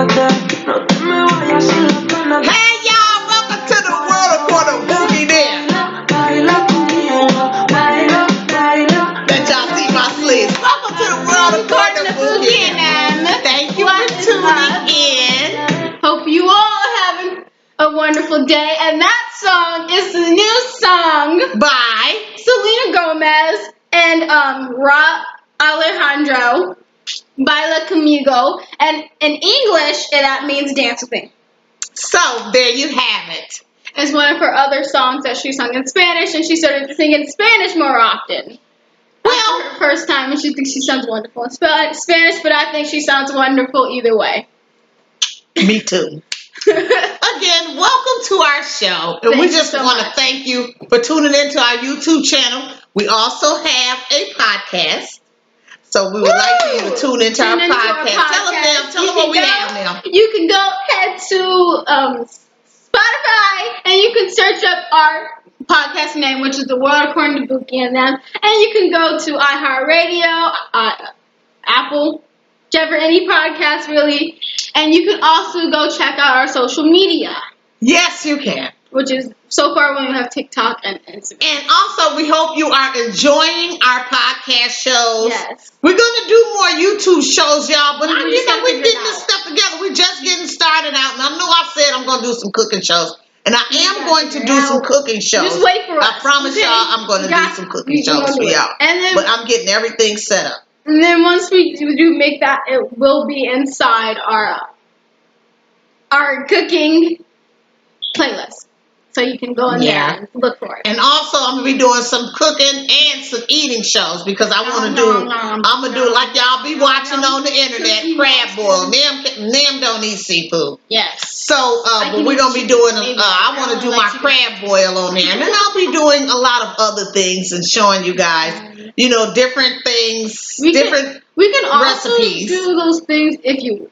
Hey y'all, welcome to the world of Puerto Boogie there. Let y'all see my sleeves. Welcome to the world of Puerto Boogie. Thank you for tuning in. Hope you all are having a wonderful day. And that song is the new song by Selena Gomez and Rauw Alejandro, Baila Conmigo. And in English, that means dance with me. So there you have it. It's one of her other songs that she sung in Spanish, and she started to sing in Spanish more often. Well, her first time, and she thinks she sounds wonderful in Spanish, but I think she sounds wonderful either way. Me too. Again, welcome to our show. And we just want to thank you for tuning into our YouTube channel. We also have a podcast. So we would like for you to tune into our podcast. Tell them what we have now. You can go head to Spotify and you can search up our podcast name, which is The World According to Bookie and Them. And you can go to iHeartRadio, Apple, whichever, any podcast really. And you can also go check out our social media. Yes, you can. Which is, so far we have TikTok and Instagram. And also, we hope you are enjoying our podcast shows. Yes. We're going to do more YouTube shows, y'all. But we're getting this stuff together. We're just getting started out. And I know I said I'm going to do some cooking shows. And I am going to do some cooking shows. Just wait for us. I promise y'all I'm going to do some cooking shows for y'all. But I'm getting everything set up. And then once we do make that, it will be inside our cooking playlist. So you can go in there and look for it. And also, I'm going to be doing some cooking and some eating shows because I want to I'm going to do like y'all be watching on the internet, crab boil. Them don't eat seafood. Yes. So, but we're going to be doing, I want to do my crab boil on there. And then I'll be doing a lot of other things and showing you guys, different things, different recipes. We can also do those things if you,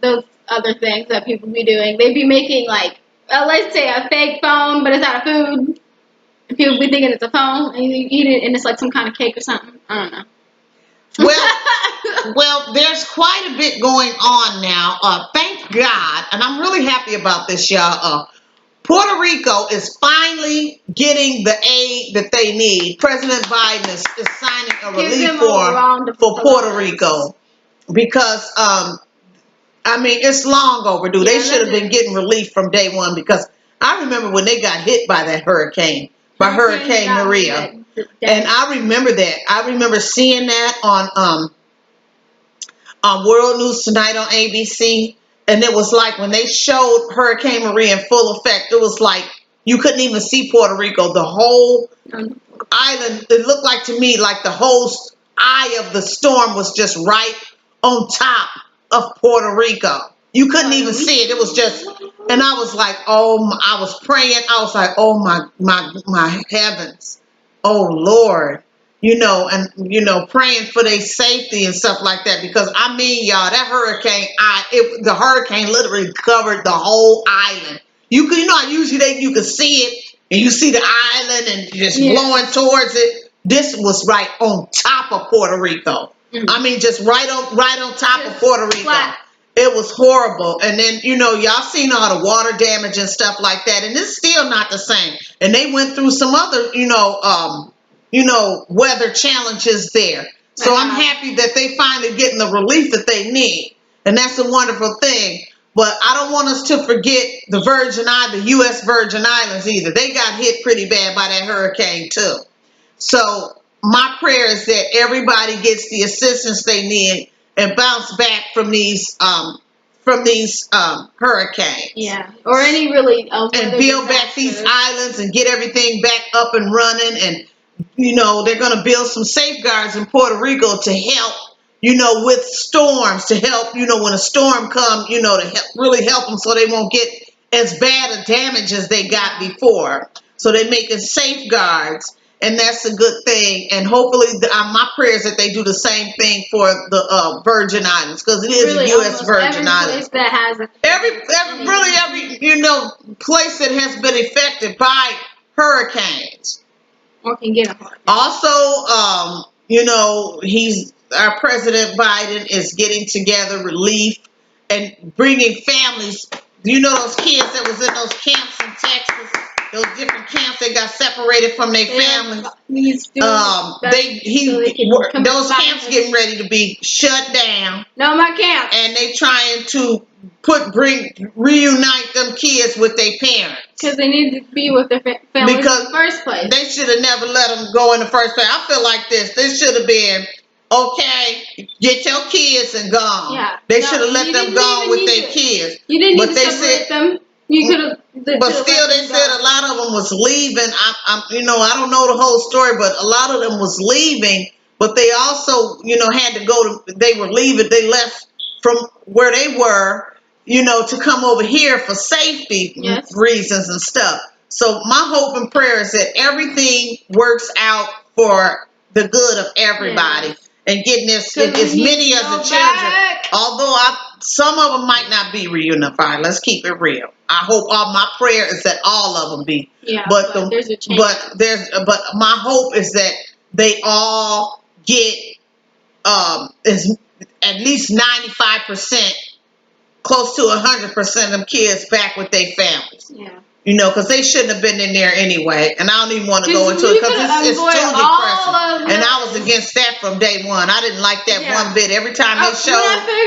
those other things that people be doing. They be making like, let's say a fake phone, but it's out of food. And people be thinking it's a phone, and you eat it, and it's like some kind of cake or something. I don't know. Well, there's quite a bit going on now. Thank God, and I'm really happy about this, y'all. Puerto Rico is finally getting the aid that they need. President Biden is signing a relief form for Puerto Rico because it's long overdue. They should have been getting relief from day one because I remember when they got hit by that hurricane, Hurricane Maria. And I remember that. I remember seeing that on World News Tonight on ABC. And it was like when they showed Hurricane Maria in full effect, it was like you couldn't even see Puerto Rico. The whole island, it looked like to me like the whole eye of the storm was just right on top of Puerto Rico. You couldn't even see it. It was just, and I was like, I was praying. I was like, oh my heavens. Oh Lord. Praying for their safety and stuff like that. Because y'all, that hurricane, the hurricane literally covered the whole island. You can see it and you see the island and just blowing towards it. This was right on top of Puerto Rico. Mm-hmm. Just right on top of Puerto Rico. Flat. It was horrible. And then, y'all seen all the water damage and stuff like that. And it's still not the same. And they went through some other, weather challenges there. So I'm happy that they finally getting the relief that they need. And that's a wonderful thing. But I don't want us to forget the U.S. Virgin Islands either. They got hit pretty bad by that hurricane too. So my prayer is that everybody gets the assistance they need and bounce back from these hurricanes. Yeah, or any really and build back these islands and get everything back up and running. And they're going to build some safeguards in Puerto Rico to help. With storms, to help. When a storm comes, to really help them so they won't get as bad a damage as they got before. So they're making safeguards. And that's a good thing. And hopefully, my prayer is that they do the same thing for the Virgin Islands, because it is really U.S. Virgin Islands. That has every place that has been affected by hurricanes. Or can get a hurricane. Also, our President Biden is getting together relief and bringing families. You know those kids that was in those camps in Texas, those different camps that got separated from their families. Those camps getting ready to be shut down. No, my camp. And they trying to reunite them kids with their parents. Because they need to be with their families in the first place. They should have never let them go in the first place. I feel like this should have been, okay, get your kids and gone. Yeah. They should have let them go with their kids. You didn't need to separate them. You could have. But still, they said a lot of them was leaving. I don't know the whole story, but a lot of them was leaving. But they also, had to go to. They were leaving. They left from where they were, to come over here for safety reasons and stuff. So my hope and prayer is that everything works out for the good of everybody and getting as many of the children. Although some of them might not be reunified. Let's keep it real. I hope my prayer is that all of them be. Yeah, but there's a chance. But my hope is that they all get at least 95%, close to 100% of them kids back with their families. Yeah. Because they shouldn't have been in there anyway. And I don't even want to go into it because it's too depressing. And I was against that from day one. I didn't like that one bit. Every time they showed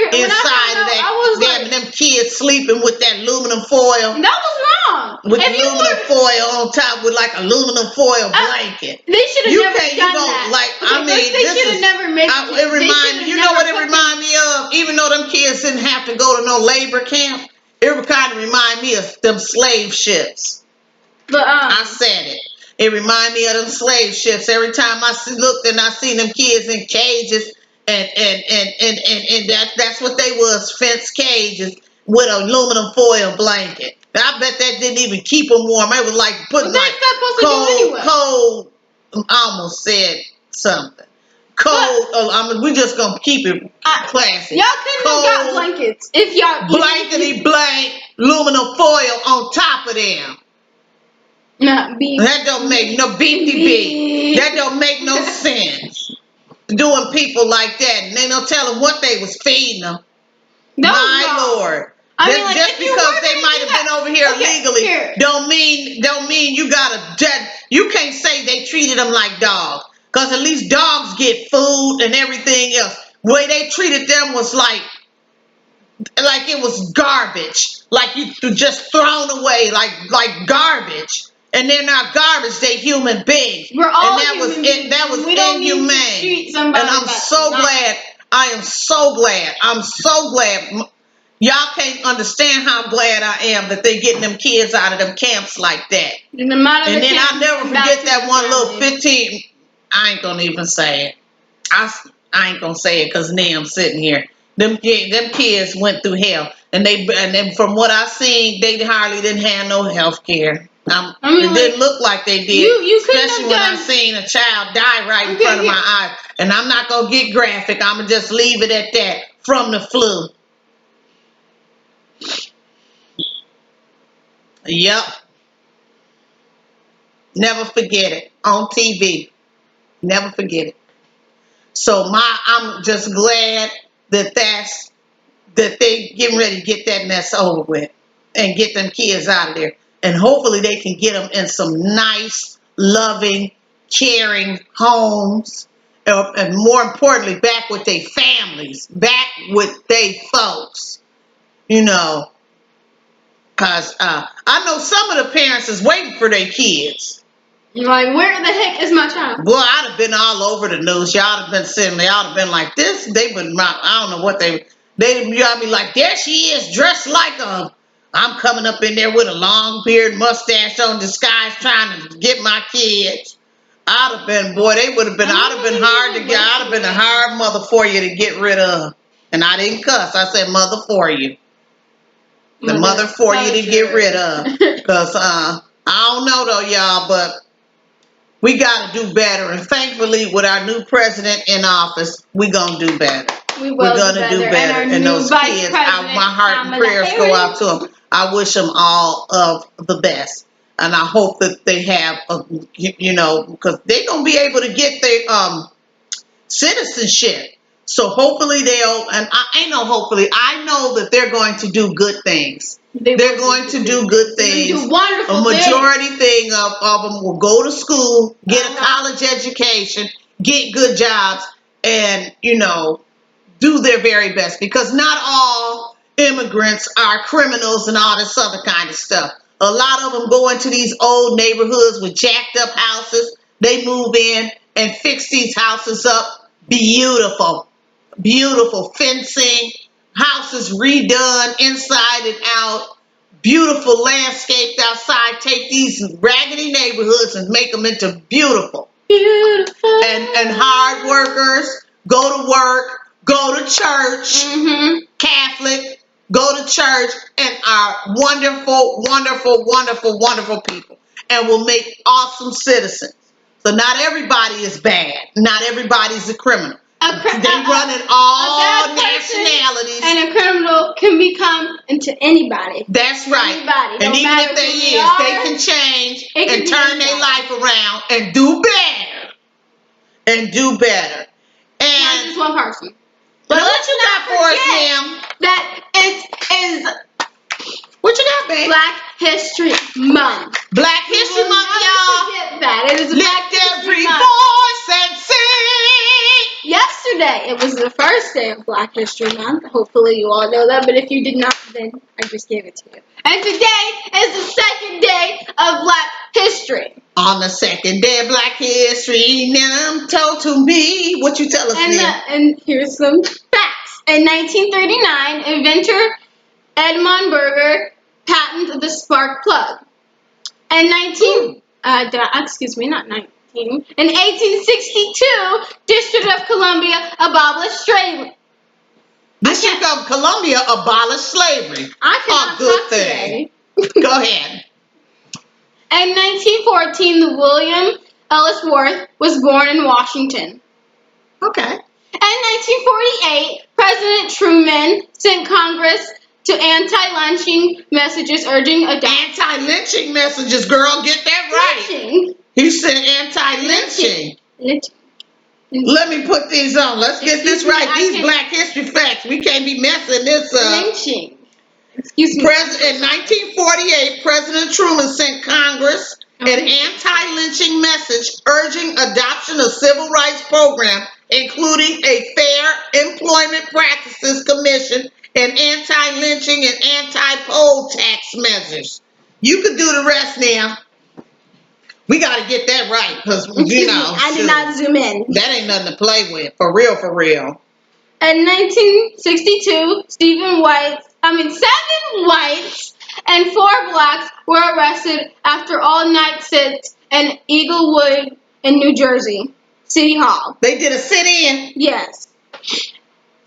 inside of that, them kids sleeping with that aluminum foil. That was wrong. With aluminum foil on top with like aluminum foil blanket. They should have never done that. They should have never made it. You know what it reminded me of? Even though them kids didn't have to go to no labor camp, it would kind of remind me of them slave ships. But I said it. It reminded me of them slave ships. Every time I looked and I seen them kids in cages, and that's what they was, fence cages with an aluminum foil blanket. I bet that didn't even keep them warm. It was like putting cold. I almost said something. Cold. We just gonna keep it classy. Y'all couldn't have got blankets if y'all blankety blank aluminum foil on top of them. That don't make no beep. That don't make no sense. Doing people like that, and they don't tell them what they was feeding them. My Lord. Just because they might have been over here illegally, don't mean you you can't say they treated them like dogs. Because at least dogs get food and everything else. The way they treated them was like it was garbage. Like you just thrown away like garbage. And they're not garbage, they human beings. We're all that was inhumane. And I'm so glad. I am so glad. I'm so glad. Y'all can't understand how glad I am that they getting them kids out of them camps like that. And then I'll never forget that one little 15. I ain't gonna even say it. I ain't gonna say it because I'm sitting here. Them kids went through hell, and then from what I seen, they hardly didn't have no health care. It didn't look like they did, especially when I seen a child die right in front of my eyes. And I'm not gonna get graphic. I'm gonna just leave it at that. From the flu. Yep. Never forget it on TV. Never forget it. So I'm just glad that they getting ready to get that mess over with and get them kids out of there. And hopefully they can get them in some nice, loving, caring homes. And more importantly, back with their families, back with their folks. Because I know some of the parents is waiting for their kids. You're like, where the heck is my child? Boy, I'd have been all over the news. Y'all have been sitting there. Y'all have been like this. They would, I don't know what y'all be like, there she is, dressed like I'm coming up in there with a long beard, mustache on, disguise, trying to get my kids. I'd have been, boy, they would have been, I'd have been hard to get, I'd have been a hard mother for you to get rid of. And I didn't cuss. I said mother for you. The mother for you to get rid of. Because I don't know though, y'all, but we got to do better. And thankfully, with our new president in office, we're going to do better. We're going to do better. And those kids, my heart and prayers go out to them. I wish them all of the best. And I hope that they have, because they're going to be able to get their citizenship. So hopefully and I ain't no hopefully, I know that they're going to do good things. They're going to do good things. They do wonderful A majority things. of them will go to school, get a college education, get good jobs, and, do their very best, because not all immigrants are criminals and all this other kind of stuff. A lot of them go into these old neighborhoods with jacked up houses. They move in and fix these houses up. Beautiful, beautiful fencing, houses redone inside and out, beautiful landscaped outside. Take these raggedy neighborhoods and make them into beautiful. Beautiful. And hard workers go to work, go to church, Catholic, go to church, and are wonderful, wonderful, wonderful, wonderful people, and will make awesome citizens. So not everybody is bad. Not everybody's a criminal. They run in all nationalities. And a criminal can become into anybody. That's right. Anybody. And even if they can change and turn their life around and do better. And do better. And not just one person. But what you got for us, ma'am? That it is. What you got, babe? Black History Month. Black History Month, y'all. Forget that. It is a Black History Month. Voice and sing. Yesterday, it was the first day of Black History Month. Hopefully, you all know that. But if you did not, then I just gave it to you. And today is the second day of Black History. On the second day of Black History, now told to me. What you tell us, and here's some facts. In 1939, inventor Edmund Berger patented the spark plug. In 1862, District of Columbia abolished slavery. District of Columbia abolished slavery. I cannot a good thing. Go ahead. In 1914, William Ellis Worth was born in Washington. Okay. In 1948, President Truman sent Congress to anti-lynching messages urging adoption. Anti-lynching messages, girl, get that right. Lynching. He said anti-lynching. Lynching. Let me put these on. Let's get this right. These Black History facts. We can't be messing this up. Lynching. Excuse me. In 1948, President Truman sent Congress an anti-lynching message urging adoption of civil rights program, including a Fair Employment Practices Commission and anti-lynching and anti-poll tax measures. You can do the rest now. We got to get that right because, I did not zoom in. That ain't nothing to play with. For real, for real. In 1962, 7 whites and 4 blacks were arrested after all-night sits in Eaglewood in New Jersey City Hall. They did a sit-in? Yes.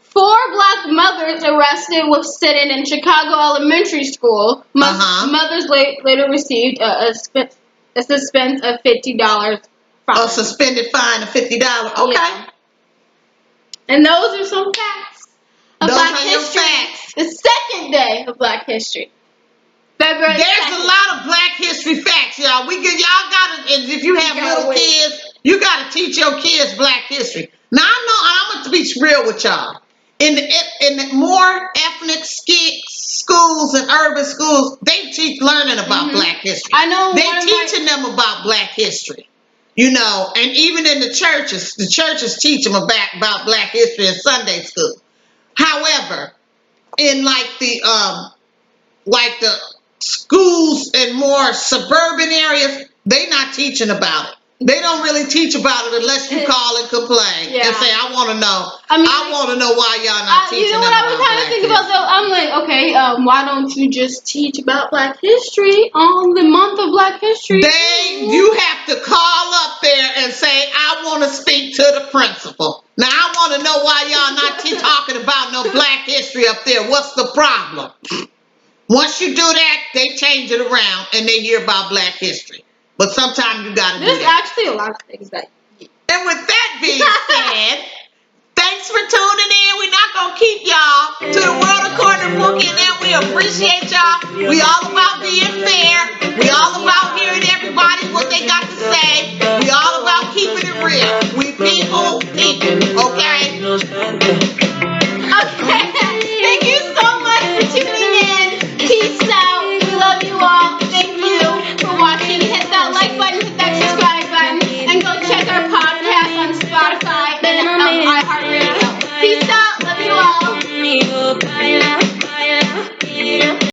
4 black mothers arrested with sit-in in Chicago Elementary School. Mothers later received a suspense of $50 fine. A suspended fine of $50. Okay. Yeah. And those are some facts of Those Black are History. Your facts. The second day of Black History. February 2nd. There's a lot of Black History facts, y'all. Y'all gotta, if you have little kids, you gotta teach your kids Black History. Now I'm gonna be real with y'all. In the more ethnic schools and urban schools, they teach learning about Black History. I know. They're teaching them about Black History. And even in the churches teach them about Black History in Sunday school. However, in the schools in more suburban areas, they not teaching about it. They don't really teach about it unless you call and complain and say, I want to know. I want to know why y'all not teaching them about Black History. You know what I was trying to think about, though? I'm like, okay, why don't you just teach about Black History on the month of Black History? You have to call up there and say, I want to speak to the principal. Now, I want to know why y'all not talking about no Black History up there. What's the problem? Once you do that, they change it around and they hear about Black History. But sometimes you got to do that. There's actually a lot of things that. And with that being said, thanks for tuning in. We're not going to keep y'all to the World According to Bookie, and we appreciate y'all. We all about being fair. We all about hearing everybody what they got to say. We all about keeping it real. We people, okay? Peace out. Love you all.